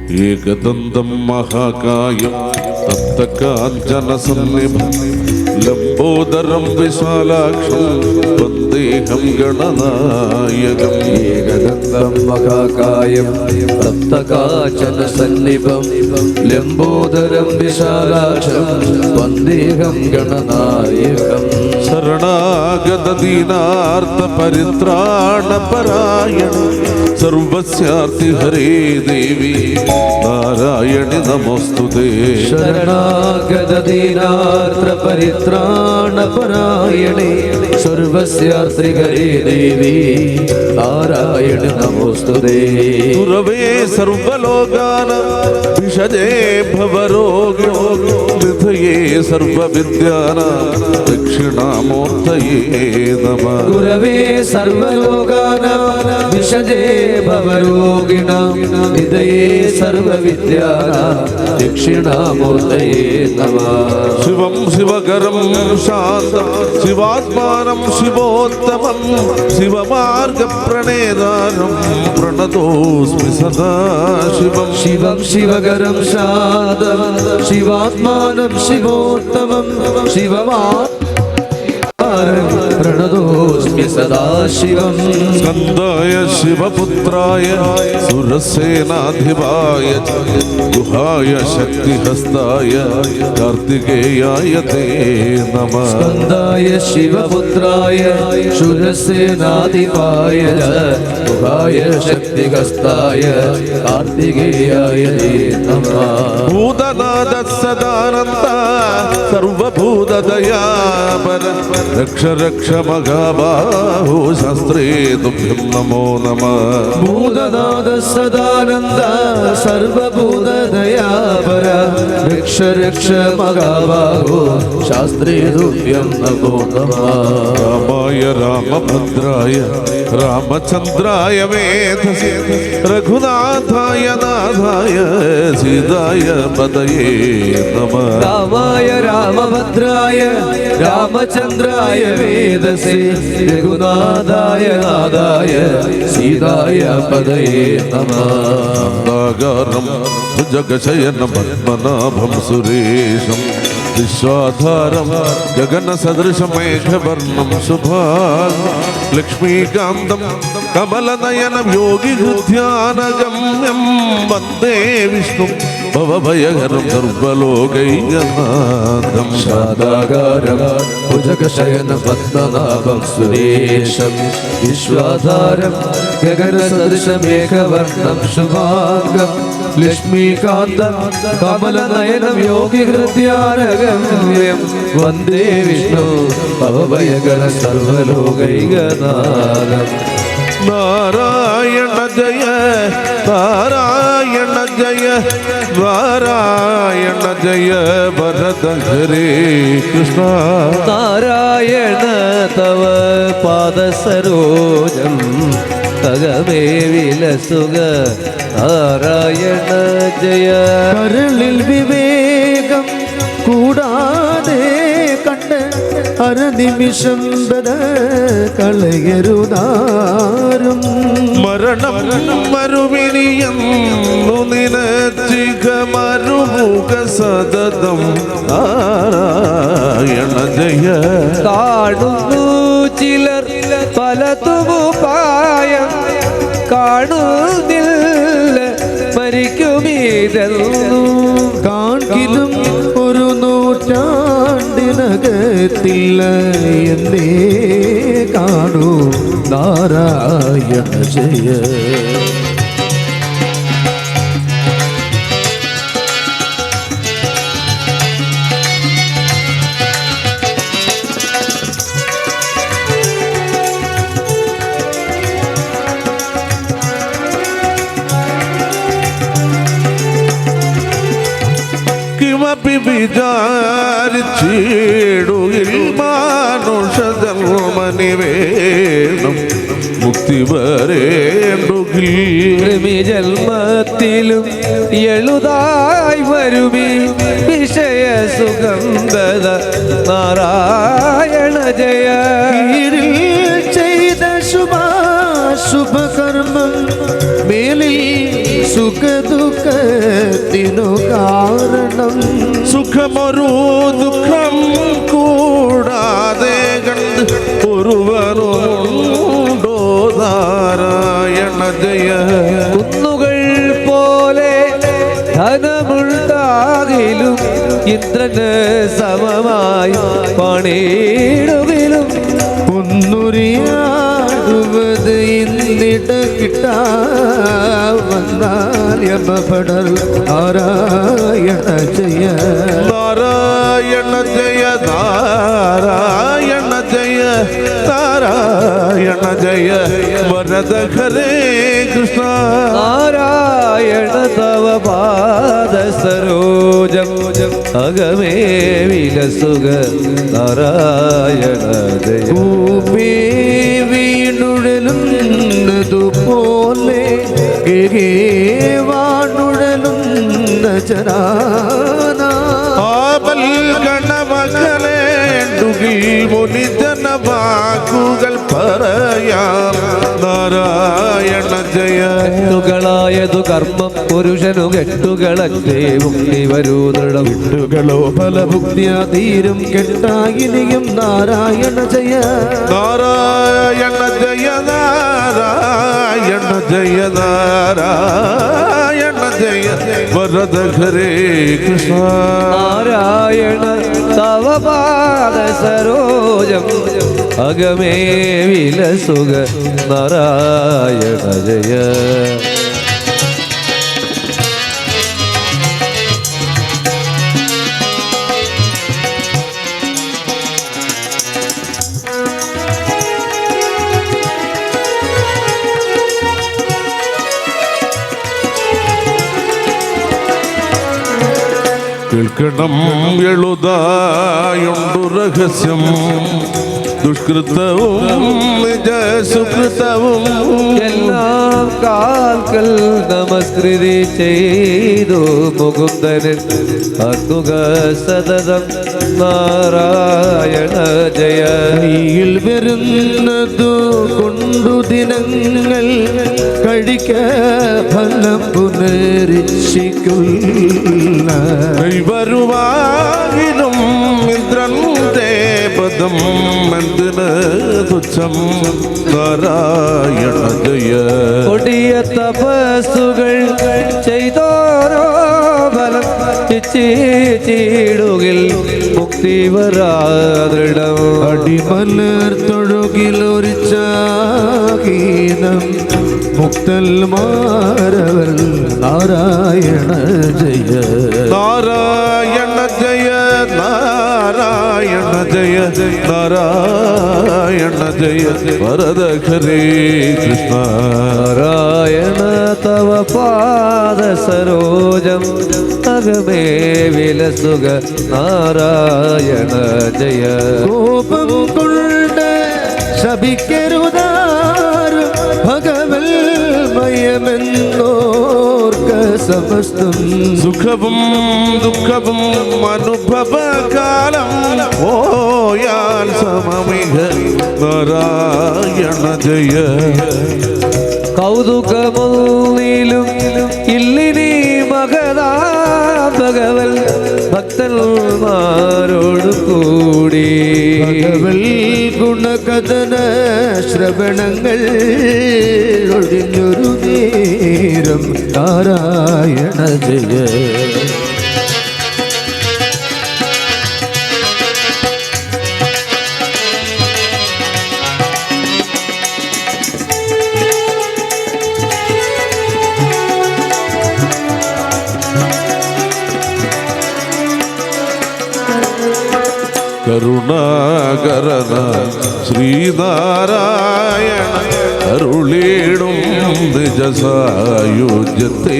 ഏകദന്തം മഹാകായം തപ്തകാഞ്ചനസന്നിഭം ലംബോദരം വിശാലാക്ഷം വന്ദേഹം ഗണനായകം. ഏകദന്തം മഹാകായം തപ്തകാഞ്ചനസന്നിഭം ലംബോദരം വിശാലാക്ഷം വന്ദേഹം ഗണനായകം. ശരണാഗത ദീനാർത്ത പരിത്രാണ പരായണ സർവസ്യാർത്തി ഹരേ ദേവി നാരായണി നമോസ്തുതേ. ശരണാഗത ദീനാർത്ത പരിത്രാണ പരായണേ സർവസ്യാർത്തി ഹരേ ദേവി നാരായണി നമോസ്തുതേ. ഗുരവേ സർവലോകാനാം വിഷജേ ഭവരോഗോ നിധയേ സർവവിദ്യാനാം ദക്ഷിണാമൂർത്തയേ നമഃ. ഗുരവേ സർവലോകാനാം വിഷജേ ഭവരോഗിണാം നിധയേ സർവവിദ്യാനാം ദക്ഷിണാമൂർത്തയേ നമഃ. ശിവം ശിവകരം ശാന്തം ശിവാത്മാനം ശിവോത്തമം ശിവമാർഗപ്രണേതാരം പ്രണതോസ്മി സദാശിവം. ശിവം ശിവകരം ശാന്തം ശിവാത്മാനം ശിവോത്തമം പ്രണതോസ്മി സദാശിവം. സ്കന്ദായ ശിവപുത്രായ സുരസേനാധിപായ ഗുഹായ ശക്തിഹസ്തായ കാർത്തികേയായ തേ നമഃ. സ്കന്ദായ ശിവപുത്രായ ശൂരസേനാധിപായ ഗുഹായ ശക്തിഹസ്തായ കാർത്തികേയായ തേ നമഃ. ഭൂതനാഥ സദാനന്ദ സർവഭൂതദയാപര രക്ഷ രക്ഷ മഹാബാഹോ ശാസ്ത്രേ തുഭ്യം നമോ നമഃ. ഭൂതനാഥ സദാനന്ദ സർവഭൂതദയാപര രക്ഷ രക്ഷ മഹാബാഹോ ശാസ്ത്രേ തുഭ്യം നമോ നമഃ. രാമായ രാമഭദ്രായ രാമചന്ദ്രായ വേധസേ രഘുനാഥായ നാഥായ സീതായ പദയേ നമഃ. രാമായ രാമഭദ്രായ രാമചന്ദ്രായ വേദസേ രഘുനാഥായ നാഥായ സീതായ പദയേ നമഃ. നാഗാരം ഭുജഗശയനം പത്മനാഭം സുരേശം വിശ്വാധാരം ഗഗനസദൃശമേഘവർണം ശുഭാംഗം ലക്ഷ്മീകാന്തം കമലനയനം യോഗിഹൃദ്ധ്യാനഗമ്യം വന്ദേ വിഷ്ണു ഭവഭയഹരം സർവലോകൈകനാഥം. ശാദാകാരം ഭുജഗശയനം പത്മനാഭം സുരേശം വിശ്വാധാരം ഗഗനസദൃശമേഘവർണം ശുഭാംഗം ലക്ഷ്മീകാന്തം കമലനയനം യോഗിഹൃദ്ധ്യാനഗമ്യം വന്ദേ വിഷ്ണു ഭവഭയകര സർവലോകൈകനാഥം. നാരായണ ജയ നാരായണ ജയ നാരായണ ജയ ഭരത ഹരേ കൃഷ്ണ. നാരായണ തവ പാദസരോജം തകമേ വിലസുക നാരായണ ജയ. കരളിൽ വിവേകം കൂടാതെ കണ്ട് അരനിമിഷം കളയരുതാരും. മരണം മരുവിനിയെന്നു നിനച്ചിക മരുമുഖ സതതം നാരായണ ജയ. കാണുന്നു ചിലർ പലതുമുപായം കാണുന്നില്ല മരിക്കുമീതെന്നു കാണിലും ഒരു നൂറ്റാണ്ടിനകത്തില്ല എന്നേ കാണൂ നാരായണ ജയ. കിമപി വിചാരിച്ചിടുകിൽ മാനുഷജന്മനിവേണം മുക്തി വരേണ്ടുകിൽ ജന്മത്തിലും എളുതായി വരുമി വിഷയ സുഗന്ധത നാരായണ ജയ. ചെയ്ത ശുഭാശുഭകർമ്മം മേലിൽ സുഖ ദുഃഖ സുഖമൊരു ദുഃഖം കൂടാതെ കണ്ട് ഒരുവനുണ്ടോ നാരായണ ജയ. കുന്നുകൾ പോലെ ധനമുണ്ടാകിലും ഇന്ദ്രന് സമമായി പണിയിടുകിലും ഒന്നുരിയാടുവത് ഇന്നിട കിട്ടാവന്നാൽ യമപടർ നാരായണ ജയ. നാരായണ ജയ നാരായണ ജയ നാരായണ ജയ വരദ ഹരേ കൃഷ്ണ. നാരായണ തവ പാദ സരോജം അകമേ വിലസുക നാരായണ ജയ. ഭൂമി വീണുഴലുന്നതുപോലെ വാണുഴലുന്ന ജനാന ആപൽ ഗണമകലേണ്ടുകിൽ മുനിജന വാക്കുകൾ പറയാം നാരായണ ജയ. കെട്ടുകളായതു കർമ്മം പുരുഷനു കെട്ടുകളല്ലേ മുക്തി വരൂ ദൃഢം. കെട്ടുകളോ ഫലഭുക്തിയാതീരും കെട്ടായിനിയും നാരായണ ജയ. നാരായണ ജയ നാരായണ ജയ നാരായണ ജയ വരദ ഹരേ കൃഷ്ണ. നാരായണ തവ പാദ സരോജം അകമേ വിലസുക നാരായണ ജയ. കേൾക്കണം എളുതായുണ്ടു രഹസ്യം ദുഷ്കൃതവും നിജ സുകൃതവും എല്ലാം കാൽക്കൽ നമസ്കൃതി ചെയ്തു മുകുന്ദനൻ അത്തുക സതതം നാരായണ ജയ. കയ്യിൽ വരുന്നതു കൊണ്ടു ദിനങ്ങൾ കഴിക്ക ഫലം പുനരിച്ചിക്കുള്ള കൈവരുവാകിലും ഇന്ദ്രന്റെ പദം എന്തിന് തുച്ഛം നാരായണ ജയ. കൊടിയ തപസ്സുകൾ ചെയ്തോരോ ഫലം ഇച്ഛിച്ചിടുകിൽ മുക്തി വരാദൃഢം. അടിമലർ തൊഴുകിലൊരു ചാഹീനം മുക്തൽ മാരവൽ നാരായണ ജയ. നാരായണ ജയ നാരായണ ജയ നാരായണ ജയ വരദ ഹരേ കൃഷ്ണ. നാരായണ തവ പാദ സരോജം അകമേ വിലസുക നാരായണ ജയ. കോപം കൊണ്ട് ശപിക്കരുതാരും ഭഗവൽ മയമെന്നോർക്ക സമസ്തം സുഖവും ദുഃഖവും അനുഭവകാലം പോയാൽ സമമിക നാരായണ ജയ. കൗതുകമൊന്നിലും ഇല്ലിനി മകതാ ഭഗവൽ ഭക്തന്മാരോട് കൂടി ഭഗവൽ ഗുണകഥന ശ്രവണങ്ങൾ ഒഴിഞ്ഞൊരു നേരം നാരായണ ജയ. കരുണാകരന ശ്രീനാരായണ അരുളിടും നിജസായുജ്യത്തെ.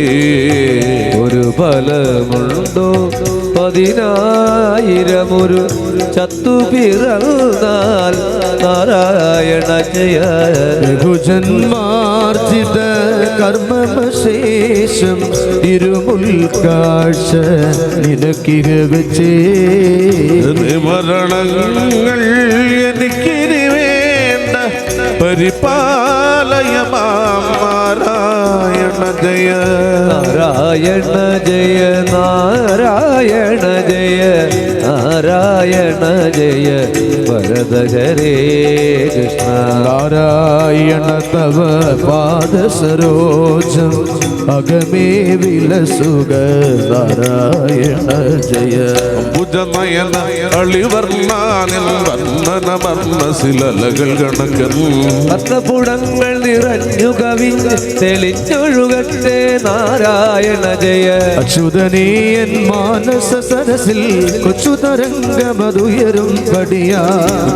ഒരു ഫലമുണ്ടോ 10,000 ചത്തുപിറന്നാൽ നാരായണ ജയ. രഘുജന്മാർജിത കർമ്മശേഷം ഇരുമുൽക്കാഴ്ച നിനക്കിക വെച്ചേ. മരണങ്ങൾ എനിക്കിനി വേണ്ട പരിപാലയമാം നാരായണ ജയ നാരായണ ജയ നാരായണ ജയ നാരായണ ജയ വരദ ഹരേ കൃഷ്ണ നാരായണ തവ പാദ സരോജം അകമേ വിലസുക നാരായണ ജയ ഭുജനയന അളിവർണ്ണാനിൽ വർണ്ണന വർണ്ണശിലകൾ കണക്കൻ വർണ്ണപുടങ്ങൾ നിറഞ്ഞു കവിഞ്ഞ് തെളിഞ്ഞൊഴുകട്ടെ നാരായണ ജയ അച്യുതനീയൻ മാനസ സരസിൽ കൊച്ചു തരംഗമതുയരും പടിയാ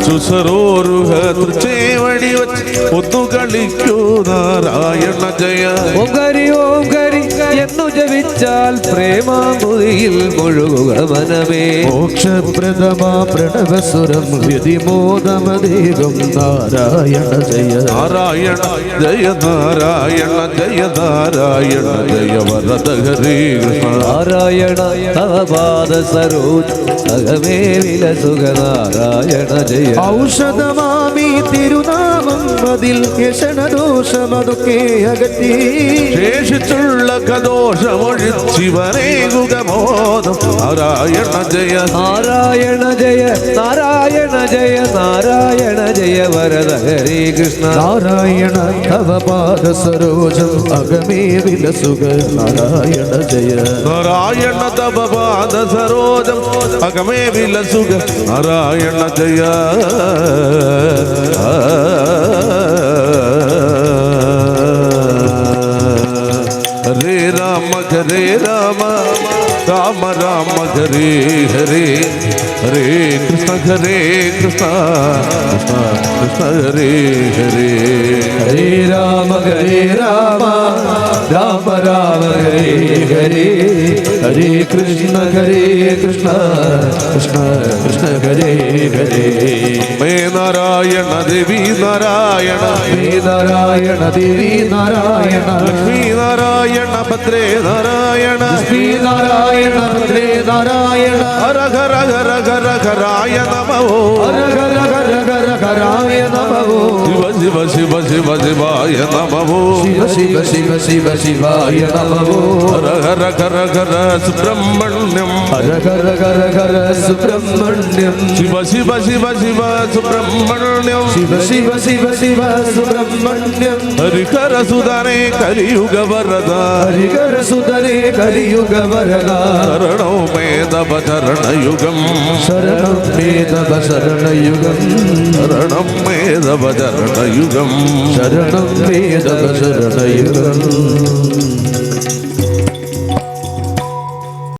ചുസരോരുഹ തൃച്ചേവടി വച്ച് ഒന്നു കളിക്കൂ നാരായണ ജയ ഓംകരി ഓംകരി എന്നു ജപിച്ചാൽ പ്രേമാമുതിയിൽ മുഴുകുക മനമേ മോക്ഷപ്രദമാ പ്രണവസുരം ഹൃതിമോദമദേവം നാരായണ ജയ നാരായണ ജയ നാരായണ ജയ നാരായണ ജയ വരദ ഹരേ കൃഷ്ണ നാരായണ തവപാദ സരോജ അകമേ വിലസുക നാരായണ ജയ ഔഷധമാമി തിരുനാമം അതിൽ യശനദോഷമതൊക്കെ അകറ്റി ശേഷിച്ചുള്ള കദോഷമൊഴിച്ചിവനേകുകമോദം നാരായണ ജയ നാരായണ ജയ നാരായണ ജയ നാരായണ ജയ വരദ ഹരേ കൃഷ്ണ നാരായണ തവ പാദ സരോജം അകമേ വിലസുക നാരായണ ജയ നാരായണ തവ പാദ സരോജം അകമേ വിലസുക നാരായണ ജയ ഹരേ രാമ ഹരേ രാമ രാമ രാമ ഹരേ ഹരേ ഹരേ കൃഷ്ണ കൃഷ്ണ കൃഷ്ണ ഹരേ ഹരേ ഹരേ രാമ രാമ രാമ ഹരേ ഹരേ ഹരേ കൃഷ്ണ കൃഷ്ണ കൃഷ്ണ ഹരേ ഹരേ മേ നാരായണ ദേവി നാരായണ ഹരേ നാരായണ ദേവി നാരായണ ലക്ഷ്മീ നാരായണ ഭദ്രേ നാരായണ ശ്രീ നാരായണ ഭദ്രേ നാരായണ ഹര ഹര ഹര ഹര ഹരായ നമോ ഹര ഹര ഹര ഹര ഹരായ നമോ ശിവ ശിവ ശിവ ശിവ ശിവായ നമോ ശിവ ശിവ ശിവ ശിവ ശിവായ നമോ ഹര ഹര ഹര ഹര സുബ്രഹ്മണ്യം ഹര ഹര ഹര ഹര സുബ്രഹ്മണ്യം ശിവ ശിവ ശിവ ശിവ സുബ്രഹ്മണ്യം ശിവ ശിവ ശിവ ശിവ സുബ്രഹ്മണ്യം ഹരിഹര സുതനേ കലിയുഗ വരദ ഹരിഹര സുതരേ കലിയുഗ വരദ ശരണോ മേധവ ചരണയുഗം ശരണം മേധവ ശരണയുഗം ശരണം മേധവ ചരണയുഗം ശരണം മേധവ ശരണയുഗം